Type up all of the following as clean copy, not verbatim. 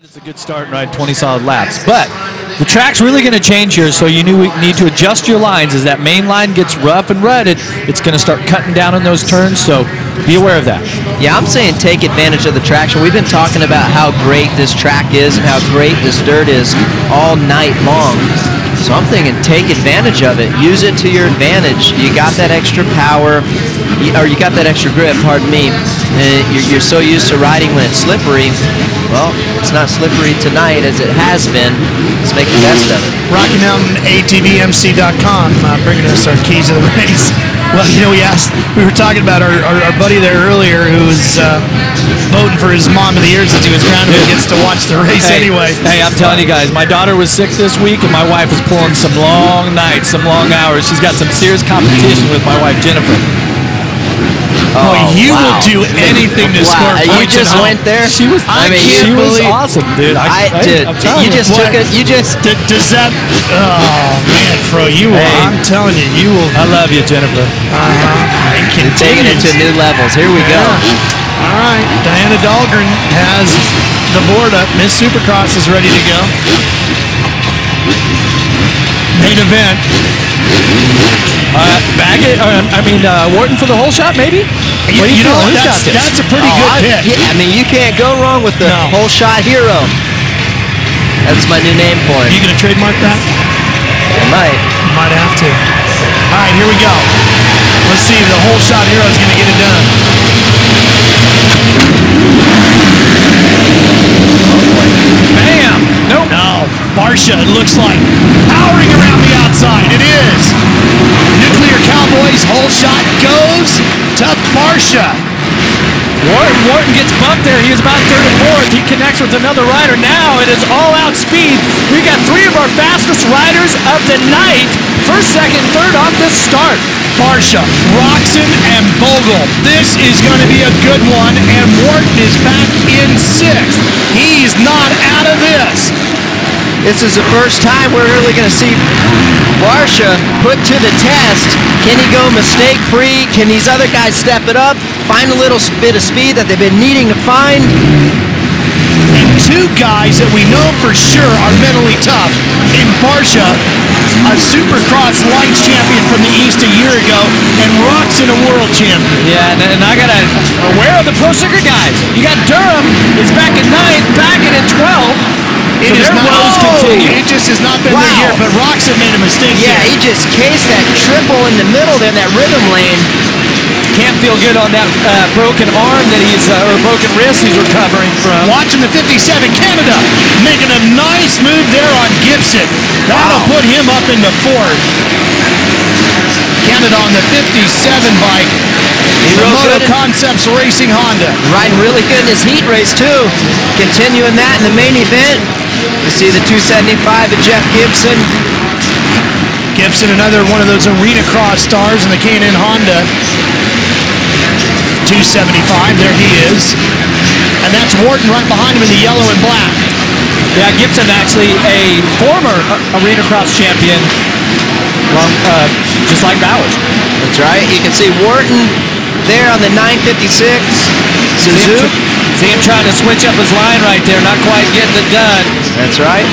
It's a good start and ride 20 solid laps, but the track's really going to change here, so you need to adjust your lines. As that main line gets rough and rutted, it's going to start cutting down on those turns, so be aware of that. Yeah, I'm saying take advantage of the traction. We've been talking about how great this track is and how great this dirt is all night long. So I'm thinking take advantage of it. Use it to your advantage. You got that extra power, or you got that extra grip, pardon me. You're so used to riding when it's slippery. Well, it's not slippery tonight as it has been. Let's make the best of it. Rocky Mountain ATVMC.com bringing us our keys of the race. Well, you know, we were talking about our buddy there earlier who was voting for his Mom of the Year since he was grounded and gets to watch the race anyway. Hey, I'm telling you guys, my daughter was sick this week and my wife is pulling some long nights, some long hours. She's got some serious competition with my wife, Jennifer. Oh, you will do anything to score points. You just went there. She was. She was awesome, dude. You just took it. You just. Does that? Oh man, Fro, you will. Hey, I'm telling you, you will. I love you, Jennifer. Taking it to new levels. Here we go. All right, Diana Dahlgren has the board up. Miss Supercross is ready to go. Main event. Baggett, Wharton for the whole shot, maybe? You know, that's a pretty good pick. Yeah, I mean, you can't go wrong with the whole shot hero. That's my new name for him. You going to trademark that? I might. You might have to. All right, here we go. Let's see if the whole shot hero is going to get it done. Bam! Nope. No. Barsha, it looks like. Powering around the outside. It is. Nuclear Cowboys, whole shot goes to Barsha. Wharton gets bumped there. He was about third and fourth. He connects with another rider. Now it is all-out speed. We got three of our fastest riders of the night. First, second, third off this start. Barsha, Roxon, and Bogle. This is going to be a good one, and Wharton is back in sixth. He's not out of this. This is the first time we're really going to see Barsha put to the test. Can he go mistake-free? Can these other guys step it up? Find a little bit of speed that they've been needing to find? And two guys that we know for sure are mentally tough. In Barsha, a Supercross Lights champion from the East a year ago, and Roxon, a world champion. Yeah, and I got to aware of the Pro Circuit guys. You got Durham, is back at 9th, Baggett at 12th. It just has not been there yet, but Roxon made a mistake. Yeah, he just cased that triple in the middle there, that rhythm lane. Can't feel good on that broken arm that or broken wrist he's recovering from. Watching the 57, Canada making a nice move there on Gibson. That'll put him up into fourth. Canada on the 57 bike. Moto Concepts Racing Honda. Riding really good in his heat race too. Continuing that in the main event. You see the 275 of Jeff Gibson. Gibson, another one of those arena cross stars in the K&N Honda. 275, there he is. And that's Wharton right behind him in the yellow and black. Yeah, Gibson actually a former arena cross champion, just like Bowers. That's right. You can see Wharton there on the 956. Suzuki. See him trying to switch up his line right there, not quite getting it done. That's right.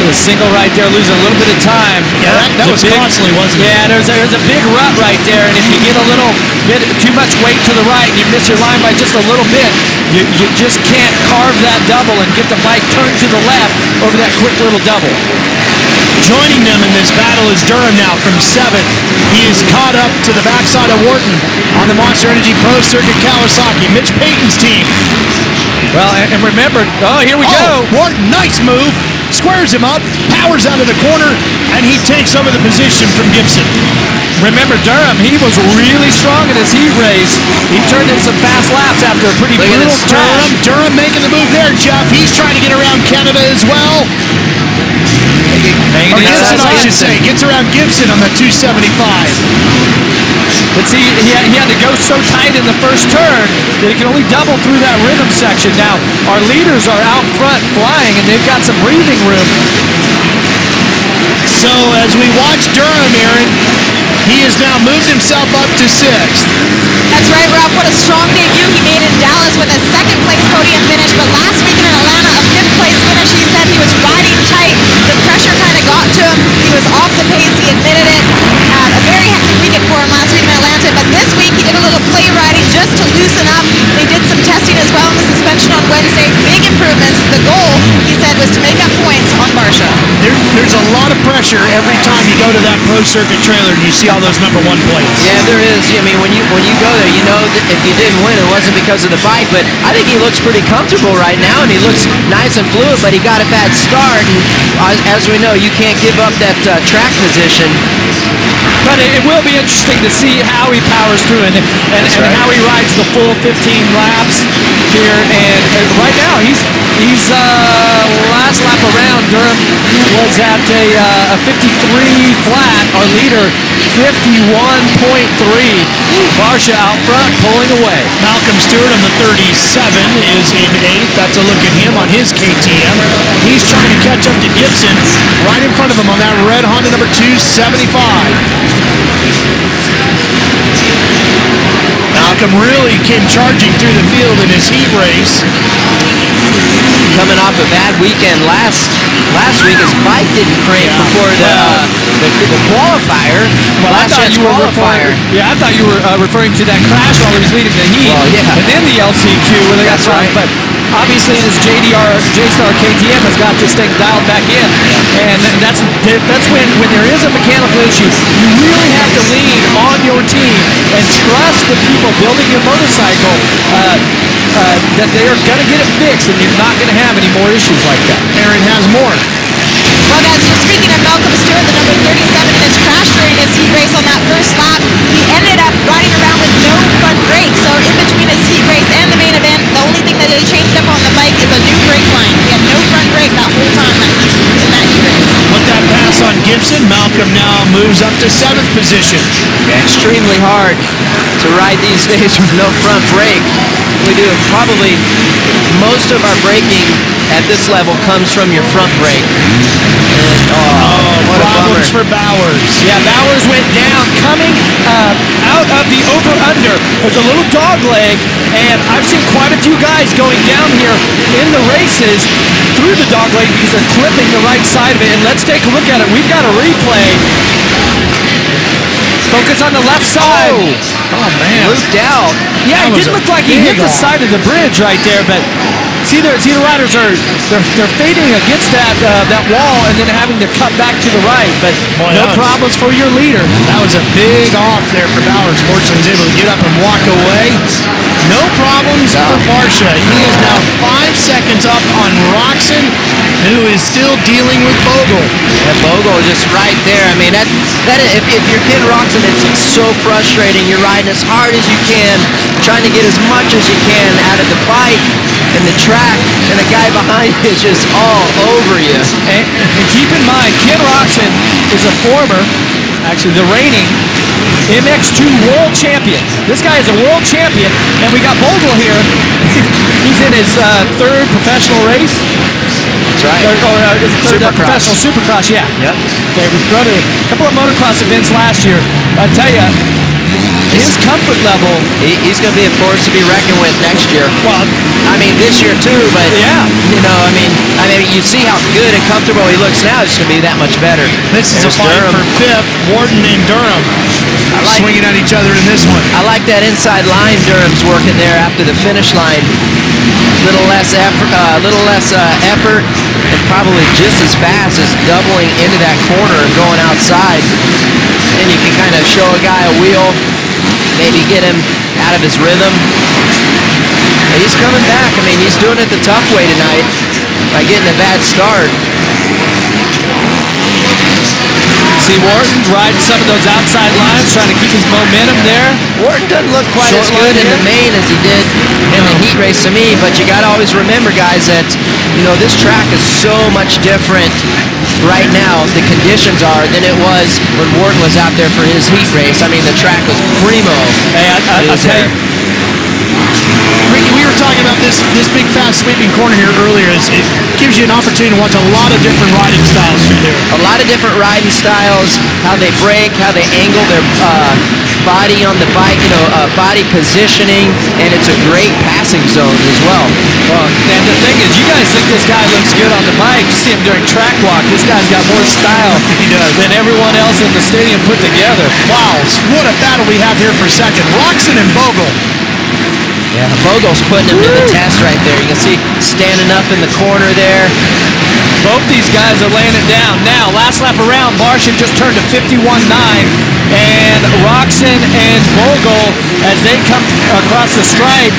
A single right there, losing a little bit of time. Yeah, that was costly, wasn't it? Yeah, there's a big rut right there, and if you get a little bit too much weight to the right and you miss your line by just a little bit, you just can't carve that double and get the bike turned to the left over that quick little double. Joining them in this battle is Durham now from 7th. He is caught up to the backside of Wharton on the Monster Energy Pro Circuit Kawasaki, Mitch Payton's team. Well, and remember, here we go. Wharton, nice move. Squares him up, powers out of the corner, and he takes over the position from Gibson. Remember, Durham, he was really strong in his heat race. He turned in some fast laps after a pretty brutal crash. Durham making the move there, Jeff. He's trying to get around Canada as well. Or Gibson, I should say. Gets around Gibson on the 275. But see, he had to go so tight in the first turn that he can only double through that rhythm section. Now, our leaders are out front flying, and they've got some breathing room. So, as we watch Durham, Aaron, he has now moved himself up to 6th. That's right, Ralph. What a strong debut he made in Dallas with a second-place podium finish, but last week in Atlanta, a 5th-place Porsche. There's a lot of pressure every time you go to that pro circuit trailer and you see all those #1 plates. Yeah, there is. I mean, when you go there, you know that if you didn't win, it wasn't because of the bike. But I think he looks pretty comfortable right now, and he looks nice and fluid. But he got a bad start, and as we know, you can't give up that track position. But it will be interesting to see how he powers through and how he rides the full 15 laps here. And right now, he's last lap around. Durham was at a 53 flat. Our leader, 51.3. Barsha out front, pulling away. Malcolm Stewart on the 37 is in 8th. That's a look at him on his KTM. He's trying to catch up to Gibson right in front of him on that red Honda number 275. Malcolm really came charging through the field in his heat race. Coming off a bad weekend last week, his bike didn't crank before the qualifier. Well, I thought you were referring to that crash while he was leading the heat, and then the LCQ where they got right. But obviously, this J-Star KTM has got this thing dialed back in, and that's when there is a mechanical issue, you really have to lean on your team and trust the people building your motorcycle that they are going to get it fixed, and you're not going to have any more issues like that. Aaron has more. Well, guys, so speaking of Malcolm Stewart, the number 37 in his crash during his heat race on that first lap, he ended up riding around with no front brake. So in between his heat race and the main event, the only thing that they changed up on the bike is a new brake line. He had no front brake that whole time in that heat race. With that pass on Gibson, Malcolm now moves up to 7th position. Extremely hard to ride these days with no front brake. We do probably most of our braking at this level comes from your front brake. What problems for Bowers. Yeah, Bowers went down coming out of the over-under. There's a little dog leg, and I've seen quite a few guys going down here in the races through the dog leg because they're clipping the right side of it. And let's take a look at it. We've got a replay. Focus on the left side. Oh man. Looped out. Yeah, it didn't look like he hit the side of the bridge right there, but see the riders they're fading against that wall and then having to cut back to the right, but no problems for your leader. That was a big off there for Bowers. Fortunately, he's able to get up and walk away. No problems for Barsha. He is now 5 seconds up on Roxon, who is still dealing with Bogle. And Bogle just right there. I mean, if you're Ken Roxon, it's so frustrating. You're riding as hard as you can, trying to get as much as you can out of the bike and the track, and the guy behind you is just all over you. And keep in mind, Ken Roxon is a former, actually the reigning MX2 world champion. This guy is a world champion, and we got Bogle here. He's in his third professional race. That's right. Third professional Supercross, yeah. Yep. Okay, we've run a couple of motocross events last year. I tell you, his comfort level. He's going to be a force to be reckoned with next year. Well, I mean, this year too, but yeah. You know, I mean, you see how good and comfortable he looks now. It's going to be that much better. This is a fight for 5th. Warden and Durham swinging at each other in this one. I like that inside line Durham's working there after the finish line. Little less effort, and probably just as fast as doubling into that corner and going outside. Then you can kind of show a guy a wheel, maybe get him out of his rhythm. And he's coming back. I mean, he's doing it the tough way tonight by getting a bad start. See Wharton riding some of those outside lines, trying to keep his momentum there. Wharton doesn't look quite as good in the main as he did in the heat race to me, but you got to always remember, guys, that this track is so much different right now, the conditions are, than it was when Wharton was out there for his heat race. I mean, the track was primo. Hey, I'll tell you. Ricky, we were talking about this big fast sweeping corner here earlier. It gives you an opportunity to watch a lot of different riding styles through there. A lot of different riding styles, how they brake, how they angle their body on the bike, body positioning, and it's a great passing zone as well. Well, and the thing is, you guys think this guy looks good on the bike. You see him during track walk. This guy's got more style than everyone else in the stadium put together. Wow, what a battle we have here for second. Roxon and Bogle. Yeah, Bogle's putting him to the test right there. You can see standing up in the corner there. Both these guys are laying it down. Now, last lap around, Barsha just turned to 51.9, and Roxon and Bogle, as they come across the stripe,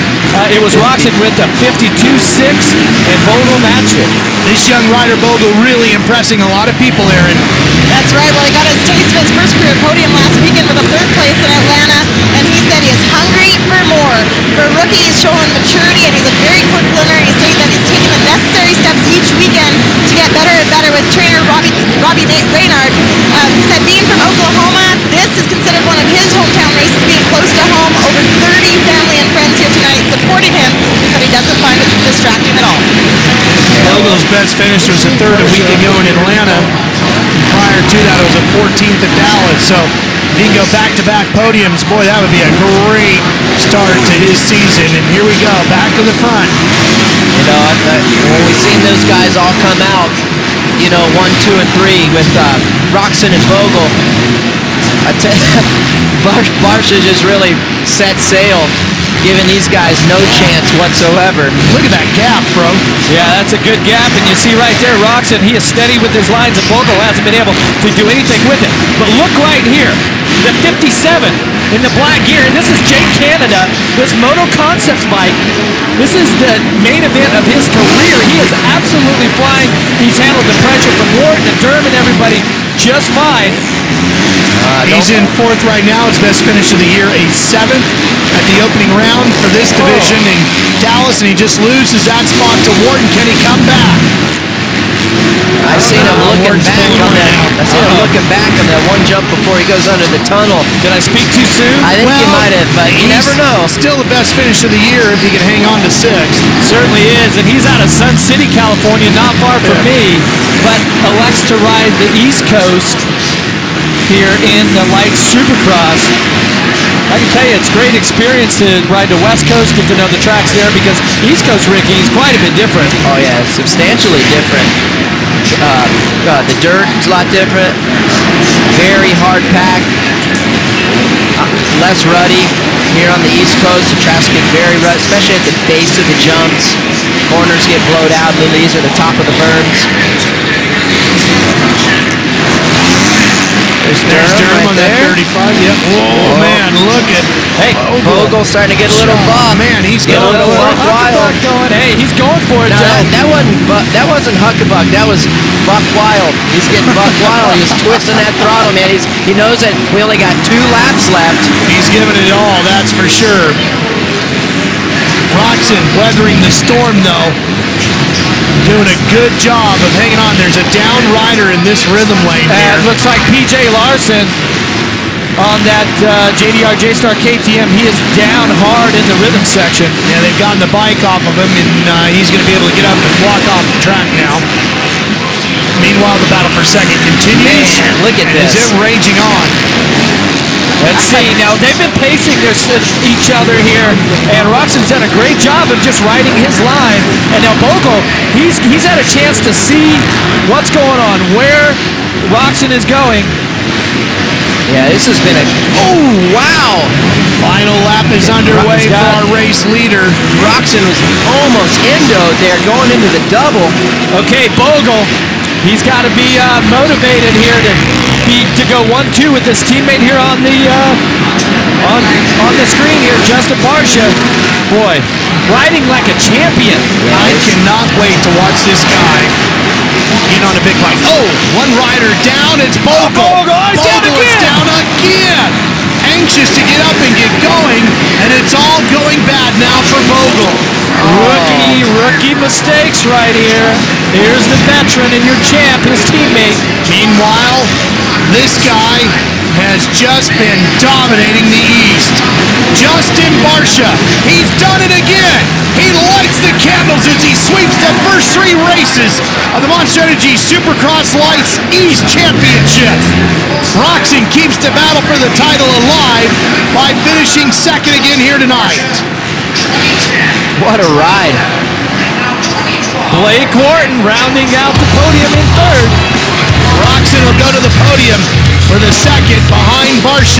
it was Roxon with a 52.6, and Bogle matched it. This young rider, Bogle, really impressing a lot of people, Aaron. That's right. Well, he got his taste of his first career podium last weekend with a 3rd place in Atlanta, and he said he is hungry for more. For a rookie, he's showing maturity, and he's a very quick learner. He's saying that he's taking the necessary steps each weekend to get better and better with trainer Robbie Raynard. He said being from Oklahoma, this is considered one of his hometown races, being close to home. Over 30 family and friends here tonight supporting him. He said he doesn't find it distracting at all. Bogle's best finish was a 3rd a week ago in Atlanta. Prior to that, it was a 14th at Dallas. So if he can go back-to-back podiums, boy, that would be a great start to his season. And here we go, back to the front. You know, when we've seen those guys all come out, you know, 1, 2, and 3 with Roxon and Bogle, I tell you, Barsha just really set sail, giving these guys no chance whatsoever. Look at that gap, bro. Yeah, that's a good gap, and you see right there, Roxon, he is steady with his lines, and Bogle hasn't been able to do anything with it. But look right here, the 57 in the black gear, and this is Jake Canada, this Moto Concepts bike. This is the main event of his career. He is absolutely flying. He's handled the pressure from Wharton and Durham and everybody just fine. He's in 4th right now. His best finish of the year, a 7th at the opening round for this division in Dallas, and he just loses that spot to Wharton. Can he come back? I seen him looking back on that. I seen him looking back on that one jump before he goes under the tunnel. Did I speak too soon? I think he might have, but you never know. Still the best finish of the year if he can hang on to 6th. Certainly is, and he's out of Sun City, California, not far from me, but elects to ride the East Coast here in the light Supercross. I can tell you it's a great experience to ride the West Coast, get to know the tracks there, because East Coast, Ricky, is quite a bit different. Oh yeah, substantially different. The dirt is a lot different. Very hard pack. Less ruddy. Here on the East Coast, the tracks get very ruddy, especially at the base of the jumps. Corners get blowed out a little easier, the top of the berms. There's Durham on that 35. Yep. Whoa, man, look at. Hey, Bogle starting to get a little buff. Man, he's getting going a little Wild. Hey, he's going for it. That wasn't Huckabuck. That was Buck Wild. He's getting Buck Wild. He's twisting that throttle, man. He knows that we only got 2 laps left. He's giving it all, that's for sure. Roxon weathering the storm, though. Doing a good job of hanging on. There's a down rider in this rhythm lane here. It looks like PJ Larson on that JDR J-Star KTM. He is down hard in the rhythm section. Yeah, they've gotten the bike off of him, and he's going to be able to get up and walk off the track now. Meanwhile, the battle for second continues. Man, look at this. Is it raging on? Let's see. Now, they've been pacing each other here, and Roxon's done a great job of just riding his line. And now Bogle, he's had a chance to see what's going on, where Roxon is going. Yeah, this has been oh, wow. Final lap is underway for our race leader. Roxon was almost endoed there, going into the double. Okay, Bogle, he's got to be motivated here to go 1-2 with his teammate here on the screen here, Justin Barsha. Boy, riding like a champion. I cannot wait to watch this guy get on a big bike. Oh, one rider down. It's Bogle. Bogle is down again. It's down again. Anxious to get up and get going, and it's all going bad now for Bogle. Rookie mistakes right here. Here's the veteran and your champ, his teammate. Meanwhile, this guy has just been dominating the East. Justin Barsha, he's done it again. He lights the candles as he sweeps the first 3 races of the Monster Energy Supercross Lights East Championship. Roxon keeps the battle for the title alive by finishing second again here tonight. What a ride. Blake Wharton rounding out the podium in 3rd. Roxon will go to the podium for the second behind Barsha.